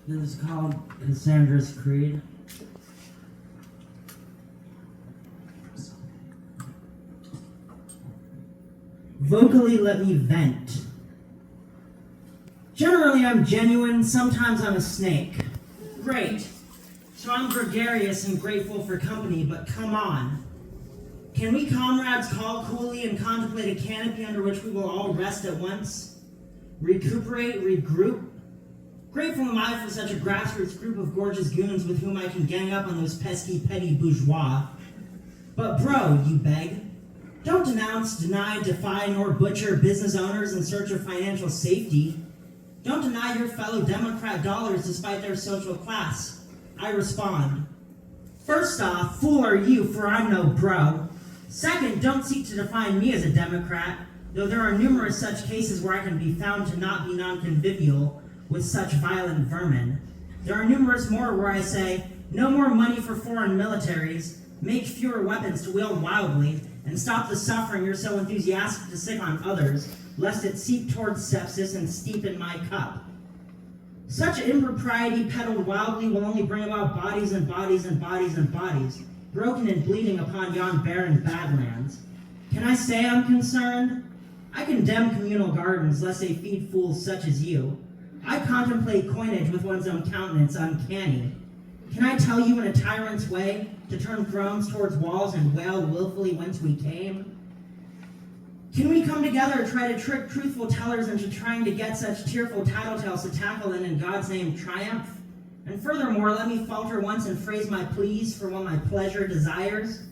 This is called Cassandras Creed. Vocally let me vent. Generally I'm genuine, sometimes I'm a snake. Great. So I'm gregarious and grateful for company, but come on. Can we comrades call coolly and contemplate a canopy under which we will all rest at once? Recuperate, regroup? Grateful am I for such a grassroots group of gorgeous goons with whom I can gang up on those pesky, petty bourgeois. But bro, you beg, don't denounce, deny, defy, nor butcher business owners in search of financial safety. Don't deny your fellow Democrat dollars despite their social class. I respond. First off, fool are you, for I'm no bro. Second, don't seek to define me as a Democrat, though there are numerous such cases where I can be found to not be non-convivial with such violent vermin. There are numerous more where I say, no more money for foreign militaries, make fewer weapons to wield wildly, and stop the suffering you're so enthusiastic to sick on others, lest it seep towards sepsis and steep in my cup. Such impropriety peddled wildly will only bring about bodies and bodies and bodies and bodies, broken and bleeding upon yon barren badlands. Can I say I'm concerned? I condemn communal gardens lest they feed fools such as you. I contemplate coinage with one's own countenance uncanny. Can I tell you in a tyrant's way to turn thrones towards walls and wail willfully whence we came? Can we come together and try to trick truthful tellers into trying to get such tearful tattletales to tackle and in God's name triumph? And furthermore, let me falter once and phrase my pleas for what my pleasure desires.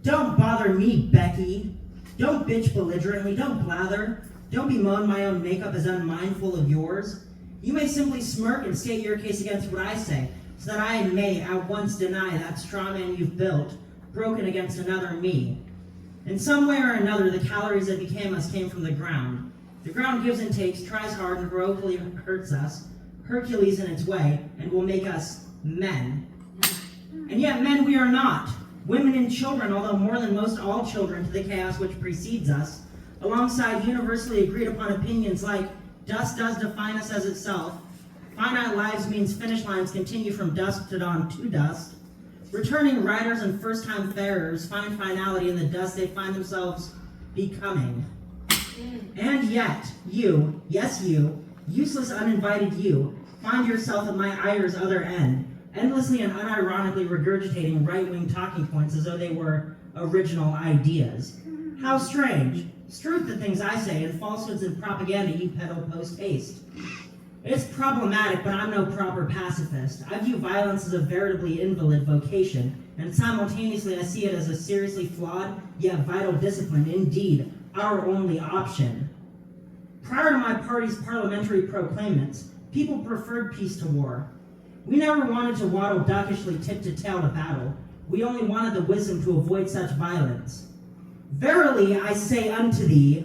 Don't bother me, Becky. Don't bitch belligerently, don't blather. Don't bemoan my own makeup as unmindful of yours. You may simply smirk and state your case against what I say, so that I may at once deny that straw man you've built, broken against another me. In some way or another, the calories that became us came from the ground. The ground gives and takes, tries hard, and heroically hurts us, Hercules in its way, and will make us men. And yet men we are not, women and children, although more than most all children to the chaos which precedes us, alongside universally agreed upon opinions like, dust does define us as itself, finite lives means finish lines continue from dusk to dawn to dust, returning riders and first-time farers find finality in the dust they find themselves becoming. And yet, you, yes you, useless uninvited you, find yourself at my ire's other end, endlessly and unironically regurgitating right-wing talking points as though they were original ideas. How strange. Truth the things I say, and falsehoods and propaganda you peddle post-haste. It's problematic, but I'm no proper pacifist. I view violence as a veritably invalid vocation, and simultaneously I see it as a seriously flawed, yet vital discipline, indeed, our only option. Prior to my party's parliamentary proclamants, people preferred peace to war. We never wanted to waddle duckishly tip to tail to battle. We only wanted the wisdom to avoid such violence. Verily, I say unto thee,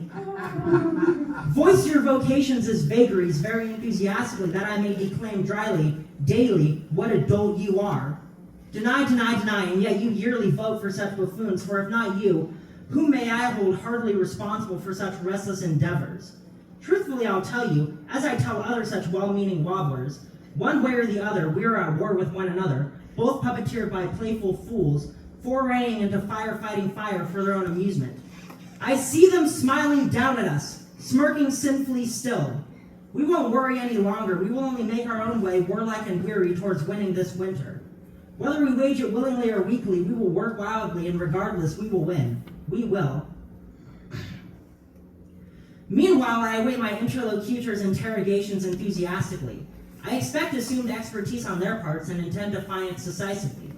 voice your vocations as vagaries very enthusiastically, that I may declaim dryly, daily, what a dolt you are. Deny, deny, deny, and yet you yearly vote for such buffoons, for if not you, whom may I hold hardly responsible for such restless endeavors? Truthfully, I'll tell you, as I tell other such well-meaning wobblers, one way or the other, we are at war with one another, both puppeteered by playful fools, foraying into firefighting fire for their own amusement. I see them smiling down at us, smirking sinfully still. We won't worry any longer. We will only make our own way, warlike and weary, towards winning this winter. Whether we wage it willingly or weakly, we will work wildly, and regardless, we will win. We will. Meanwhile, I await my interlocutors' interrogations enthusiastically. I expect assumed expertise on their parts and intend to find it decisively.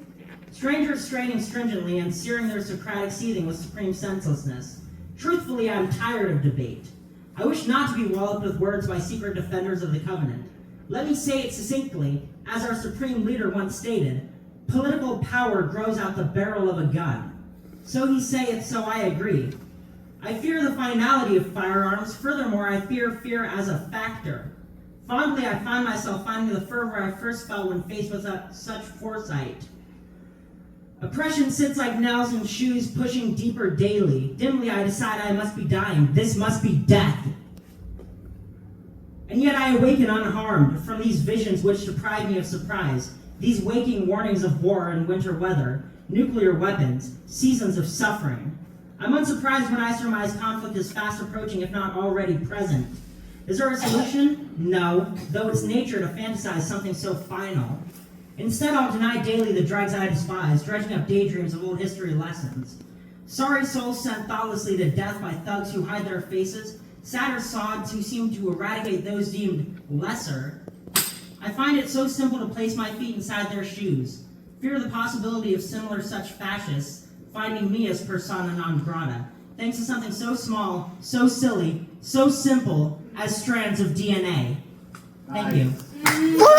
Strangers straining stringently and searing their Socratic seething with supreme senselessness. Truthfully, I'm tired of debate. I wish not to be walloped with words by secret defenders of the covenant. Let me say it succinctly, as our supreme leader once stated, political power grows out the barrel of a gun. So he saith, so I agree. I fear the finality of firearms. Furthermore, I fear fear as a factor. Fondly, I find myself finding the fervor I first felt when faced with such foresight. Oppression sits like nails in shoes, pushing deeper daily. Dimly I decide I must be dying. This must be death. And yet I awaken unharmed from these visions which deprive me of surprise, these waking warnings of war and winter weather, nuclear weapons, seasons of suffering. I'm unsurprised when I surmise conflict is fast approaching, if not already present. Is there a solution? No, though it's nature to fantasize something so final. Instead, I'll deny daily the dregs I despise, dredging up daydreams of old history lessons. Sorry souls sent thoughtlessly to death by thugs who hide their faces, sadder sods who seem to eradicate those deemed lesser. I find it so simple to place my feet inside their shoes. Fear the possibility of similar such fascists finding me as persona non grata, thanks to something so small, so silly, so simple as strands of DNA. Thank you.